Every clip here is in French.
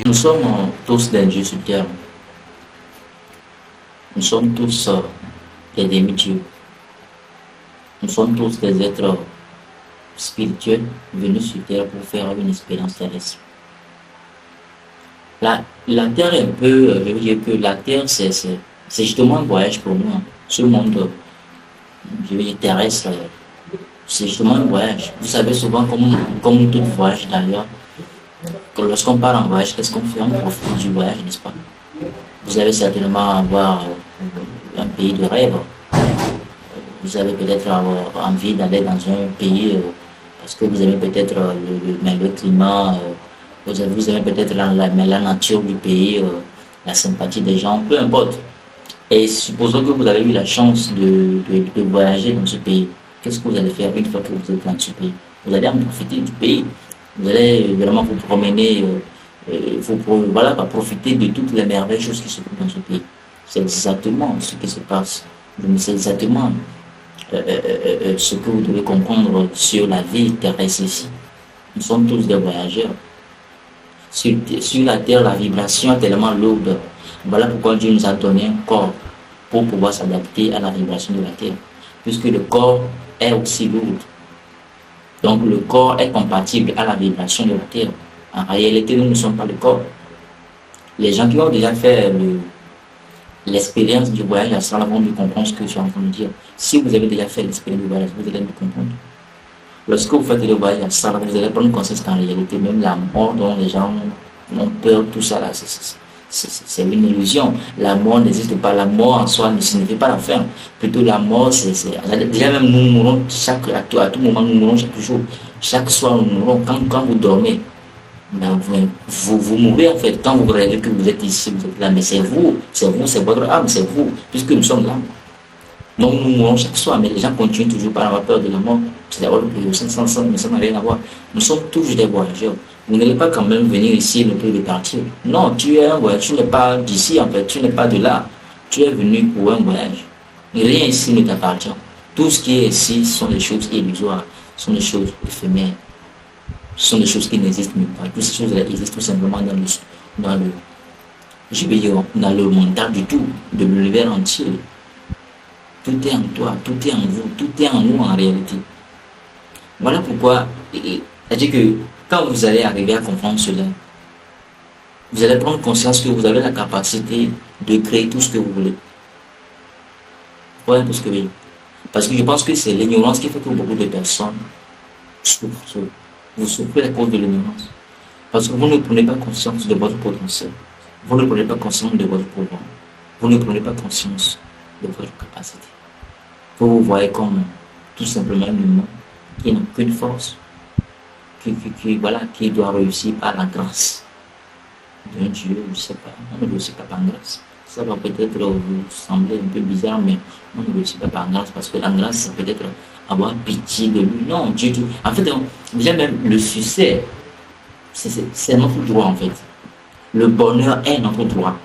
Nous sommes tous des dieux sur terre. Nous sommes tous des demi-dieux. Nous sommes tous des êtres spirituels venus sur terre pour faire une expérience terrestre. La terre est un peu, je veux dire que la terre, c'est justement un voyage pour nous, hein. Ce monde, je veux dire, terrestre, c'est justement un voyage. Vous savez, souvent, comme tout voyage d'ailleurs, que lorsqu'on part en voyage, qu'est-ce qu'on fait? On profite du voyage, n'est-ce pas? Vous allez certainement avoir un pays de rêve. Vous avez peut-être envie d'aller dans un pays parce que vous aimez peut-être le climat, vous aimez peut-être la nature du pays, la sympathie des gens, peu importe. Et supposons que vous avez eu la chance de voyager dans ce pays. Qu'est-ce que vous allez faire une fois que vous êtes dans ce pays? Vous allez en profiter du pays. Vous allez vraiment vous promener, voilà, profiter de toutes les merveilles choses qui se trouvent dans ce pays. C'est exactement ce qui se passe. C'est exactement ce que vous devez comprendre sur la vie terrestre ici. Nous sommes tous des voyageurs. Sur la terre, la vibration est tellement lourde. Voilà pourquoi Dieu nous a donné un corps pour pouvoir s'adapter à la vibration de la terre. Puisque le corps est aussi lourd. Donc le corps est compatible à la vibration de la terre. En réalité, nous ne sommes pas le corps. Les gens qui ont déjà fait l'expérience du voyage astral vont mieux comprendre ce que je suis en train de dire. Si vous avez déjà fait l'expérience du voyage, vous allez mieux comprendre. Lorsque vous faites le voyage astral, vous allez prendre conscience qu'en réalité, même la mort dont les gens ont peur, tout ça là, c'est une illusion. La mort n'existe pas. La mort en soi ne signifie pas la fin. Plutôt la mort, déjà même nous mourons à tout moment, nous mourons chaque jour. Chaque soir, nous mourons. Quand vous dormez, ben, vous mourrez en fait. Quand vous rêvez que vous êtes ici, vous êtes là, mais c'est vous, c'est votre âme, c'est vous, puisque nous sommes là. Donc nous mourons chaque soir, mais les gens continuent toujours par avoir peur de la mort. C'est d'abord que ça n'a rien à voir. Nous sommes tous des voyageurs. Vous n'allez pas quand même venir ici le plus de partir. Non, tu es un voyageur, tu n'es pas d'ici en fait, tu n'es pas de là. Tu es venu pour un voyage. Rien ici ne t'appartient. Tout ce qui est ici sont des choses illusoires, sont des choses éphémères, sont des choses qui n'existent même pas. Toutes ces choses-là existent tout simplement je vais dire, dans le mental du tout, de l'univers entier. Tout est en toi, tout est en vous, tout est en nous en réalité. Voilà pourquoi, c'est-à-dire que quand vous allez arriver à comprendre cela, vous allez prendre conscience que vous avez la capacité de créer tout ce que vous voulez. Voilà tout ce que je veux dire. Parce que je pense que c'est l'ignorance qui fait que beaucoup de personnes souffrent. Vous souffrez à cause de l'ignorance. Parce que vous ne prenez pas conscience de votre potentiel. Vous ne prenez pas conscience de votre pouvoir. Vous ne prenez pas conscience de votre capacité. Vous vous voyez comme tout simplement un humain qui n'a qu'une force, qui doit réussir par la grâce d'un Dieu, je ne sais pas, on ne réussit pas par grâce. Ça va peut-être vous sembler un peu bizarre, mais on ne réussit pas par grâce, parce que la grâce, c'est peut-être avoir pitié de lui. Non, Dieu, en fait, déjà même le succès, c'est notre droit en fait. Le bonheur est notre droit.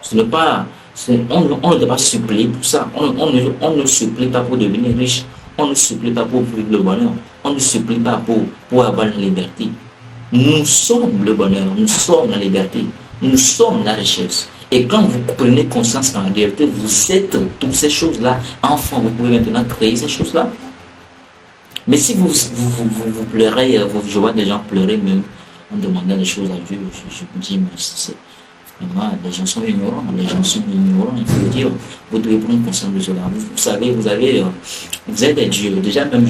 Ce n'est pas, on ne doit pas supplier pour ça. On ne supplie pas pour devenir riche. On ne supplie pas pour vivre le bonheur. On ne supplie pas pour avoir la liberté. Nous sommes le bonheur, nous sommes la liberté, nous sommes la richesse. Et quand vous prenez conscience qu'en réalité, vous êtes toutes ces choses-là, enfin, vous pouvez maintenant créer ces choses-là. Mais si vous pleurez, je vois des gens pleurer même en demandant des choses à Dieu, je me dis, mais c'est vraiment, les gens sont ignorants, il faut le dire. Vous devez prendre conscience de cela. Vous savez, vous êtes des dieux. Déjà même,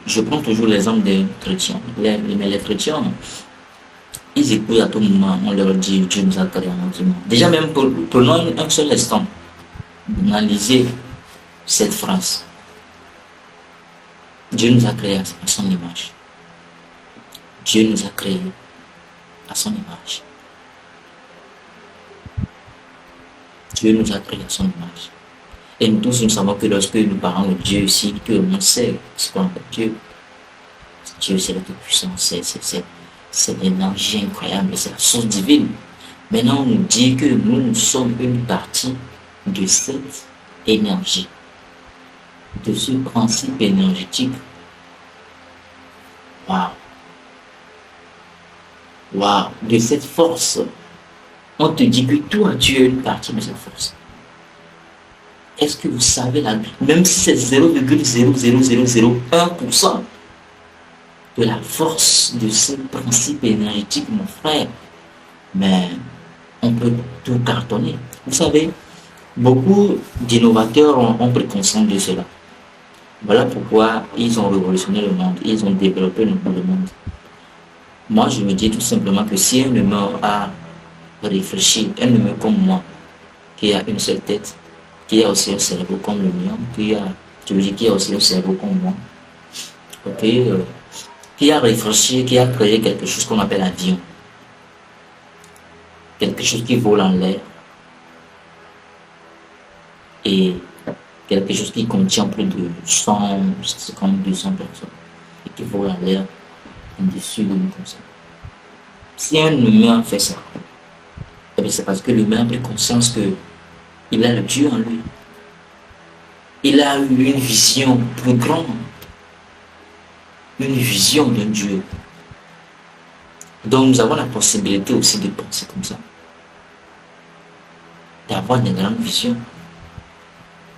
je prends toujours l'exemple des chrétiens. Mais les chrétiens, ils écoutent à tout moment, on leur dit, Dieu nous a créé en notre monde. Déjà même, prenons un seul instant, analysez cette phrase. Dieu nous a créés à son image. Dieu nous a créés à son image. Dieu nous a créés à son image. Et nous tous, nous savons que lorsque nous parlons de Dieu ici, que l'on sait ce qu'on appelle Dieu. Dieu, c'est la toute-puissance, c'est l'énergie incroyable, c'est la source divine. Maintenant, on nous dit que nous sommes une partie de cette énergie, de ce principe énergétique. Waouh! Waouh, de cette force. On te dit que toi, tu es une partie de cette force. Est-ce que vous savez, là, même si c'est 0,00001% de la force de ce principe énergétique, mon frère, mais on peut tout cartonner. Vous savez, beaucoup d'innovateurs ont pris conscience de cela. Voilà pourquoi ils ont révolutionné le monde, ils ont développé le monde. Moi, je me dis tout simplement que si un humain a réfléchi, un humain comme moi, qui a une seule tête, qui a aussi un cerveau comme le mien, qui a aussi un cerveau comme moi, ok, qui a réfléchi, qui a créé quelque chose qu'on appelle avion, quelque chose qui vole en l'air, et quelque chose qui contient plus de 100, c'est comme 200 personnes, et qui vole en l'air au-dessus de nous comme ça. Si un humain fait ça, c'est parce que l'humain a pris conscience qu'il a le Dieu en lui. Il a eu une vision plus grande, une vision d'un Dieu. Donc nous avons la possibilité aussi de penser comme ça, d'avoir une grande vision.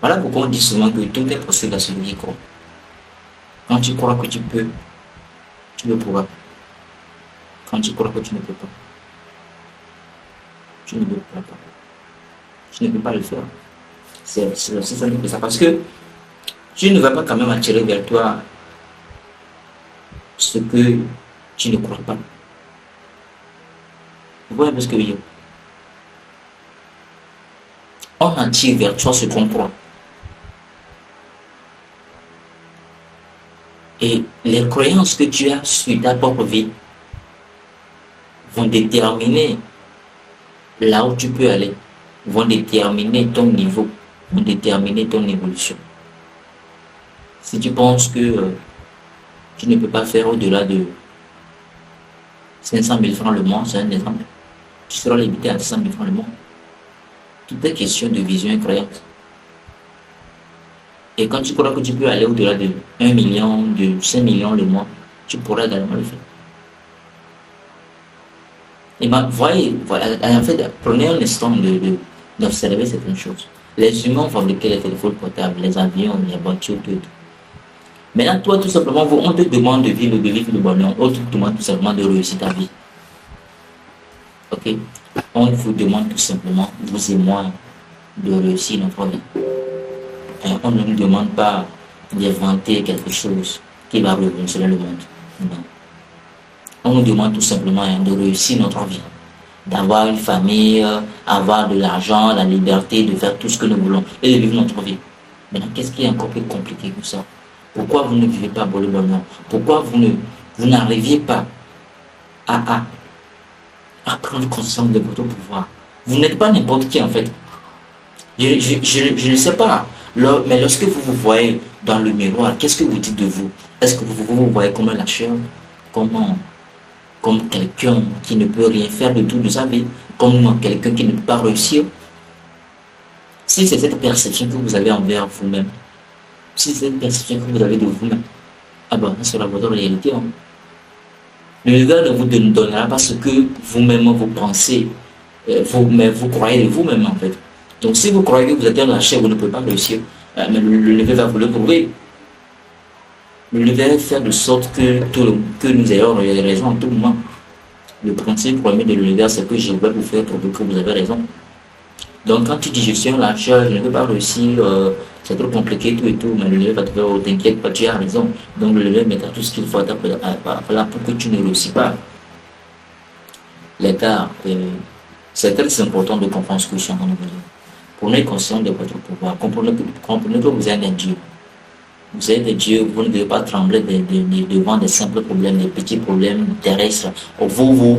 Voilà pourquoi on dit souvent que tout est possible à celui qui croit. Quand tu crois que tu peux, tu le pourras. Quand tu crois que tu ne peux pas, tu ne le pourras pas. Tu ne peux pas le faire. C'est aussi simple que ça. Parce que tu ne vas pas quand même attirer vers toi ce que tu ne crois pas. Vous voyez un peu ce que je veux dire? On attire vers toi ce qu'on croit. Et les croyances que tu as sur ta propre vie vont déterminer là où tu peux aller, vont déterminer ton niveau, vont déterminer ton évolution. Si tu penses que tu ne peux pas faire au-delà de 500 000 francs le mois, c'est un exemple, tu seras limité à 100 000 francs le mois. Tout est question de vision et croyance. Et quand tu crois que tu peux aller au-delà de 1 million, de 5 millions le mois, tu pourras également le faire. Et voyez, en fait, prenez un instant d'observer certaines choses. Les humains ont fabriqué les téléphones portables, les avions, les voitures, tout. Maintenant, toi, tout simplement, on te demande de vivre le bonheur, on te demande tout simplement de réussir ta vie. Ok? On vous demande tout simplement, vous et moi, de réussir notre vie. Et on ne nous demande pas d'inventer quelque chose qui va révolutionner le monde. Non. On nous demande tout simplement de réussir notre vie, d'avoir une famille, avoir de l'argent, la liberté de faire tout ce que nous voulons et de vivre notre vie. Maintenant, qu'est-ce qui est encore plus compliqué que ça? Pourquoi vous ne vivez pas le bonheur? Pourquoi vous n'arriviez pas à prendre conscience de votre pouvoir? Vous n'êtes pas n'importe qui en fait. Je ne sais pas, mais lorsque vous vous voyez dans le miroir, qu'est-ce que vous dites de vous? Est-ce que vous vous voyez comme un lâcheur? Comme quelqu'un qui ne peut rien faire de tout de sa vie? Comme quelqu'un qui ne peut pas réussir? Si c'est cette perception que vous avez envers vous-même, si c'est une perception que vous avez de vous-même, ah ben, ça sera votre réalité. Hein. L'univers ne vous donnera pas ce que vous-même vous pensez, mais vous croyez de vous-même en fait. Donc si vous croyez que vous êtes un lâcheur, vous ne pouvez pas réussir, mais l'univers va vous le prouver. L'univers fait de sorte que nous ayons raison en tout moment. Le principe premier de l'univers, c'est que je vais vous faire prouver que vous avez raison. Donc quand tu dis je suis un lâcheur, je ne peux pas réussir, c'est trop compliqué, tout et tout, mais l'univers va te dire, oh, t'inquiète pas, tu as raison. Donc l'univers mettra tout ce qu'il faut là pour que tu ne réussis pas. Les gars, c'est très important de comprendre ce que je suis en train de vous dire. Prenez conscience de votre pouvoir, comprenez que vous êtes un Dieu. Vous êtes des dieux, vous ne devez pas trembler devant des simples problèmes, des petits problèmes terrestres. Vous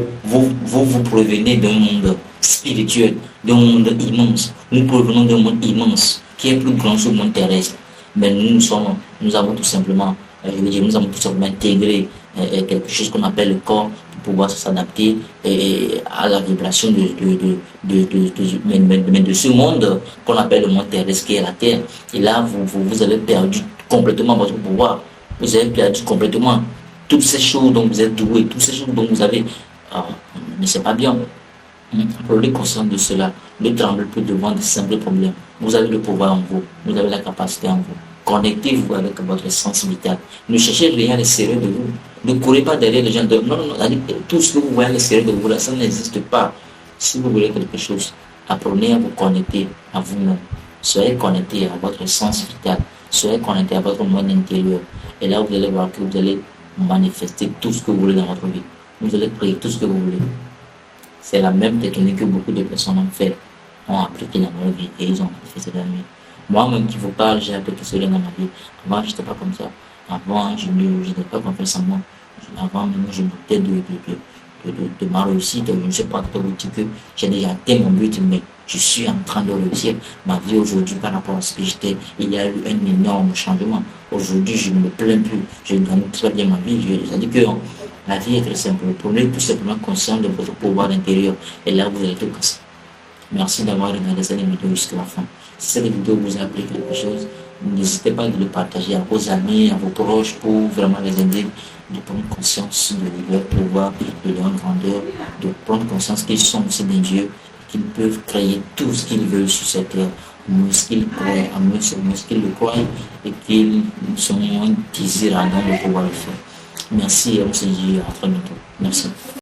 provenez d'un monde spirituel, d'un monde immense. Nous provenons d'un monde immense qui est plus grand que le monde terrestre. Mais nous avons tout simplement, intégré quelque chose qu'on appelle le corps pour pouvoir s'adapter à la vibration de ce monde qu'on appelle le monde terrestre qui est la Terre. Et là, vous avez perdu complètement votre pouvoir. Vous avez perdu complètement toutes ces choses dont vous êtes doué, toutes ces choses dont vous avez mais c'est pas bien. Prenez conscience de cela. Ne tremblez plus devant de simples problèmes. Vous avez le pouvoir en vous. Vous avez la capacité en vous. Connectez-vous avec votre sens vital. Ne cherchez rien à l'extérieur de vous. Ne courez pas derrière les gens. Non, non, non. Tout ce que vous voyez à l'extérieur de vous, là, ça n'existe pas. Si vous voulez quelque chose, apprenez à vous connecter à vous-même. Soyez connecté à votre sens vital. Soyez connecté à votre monde intérieur. Et là, vous allez voir que vous allez manifester tout ce que vous voulez dans votre vie. Vous allez prier tout ce que vous voulez. C'est la même technique que beaucoup de personnes ont fait, ont appliqué dans leur vie et ils ont manifesté la nuit. Moi-même qui vous parle, j'ai appliqué cela dans ma vie. Avant, je n'étais pas comme ça. Avant, je n'étais pas confiance en moi. Avant, même, je doutais de ma réussite. Je ne sais pas trop vous dire que j'ai déjà atteint mon but, mais je suis en train de réussir ma vie aujourd'hui par rapport à ce que j'étais. Il y a eu un énorme changement. Aujourd'hui, je ne me plains plus. Je gagne très bien ma vie. C'est-à-dire que la vie est très simple. Prenez tout simplement conscience de votre pouvoir intérieur. Et là, vous allez tout casser. Merci d'avoir regardé cette vidéo jusqu'à la fin. Si cette vidéo vous a appris quelque chose, n'hésitez pas à le partager à vos amis, à vos proches pour vraiment les aider de prendre conscience de leur pouvoir, de leur grandeur, de prendre conscience qu'ils sont aussi des dieux, qu'ils peuvent créer tout ce qu'ils veulent sur cette terre, à moins qu'ils croient, à moins qu'ils le croient et qu'ils sont un désir ardent de pouvoir le faire. Merci et on se dit à très bientôt. Merci.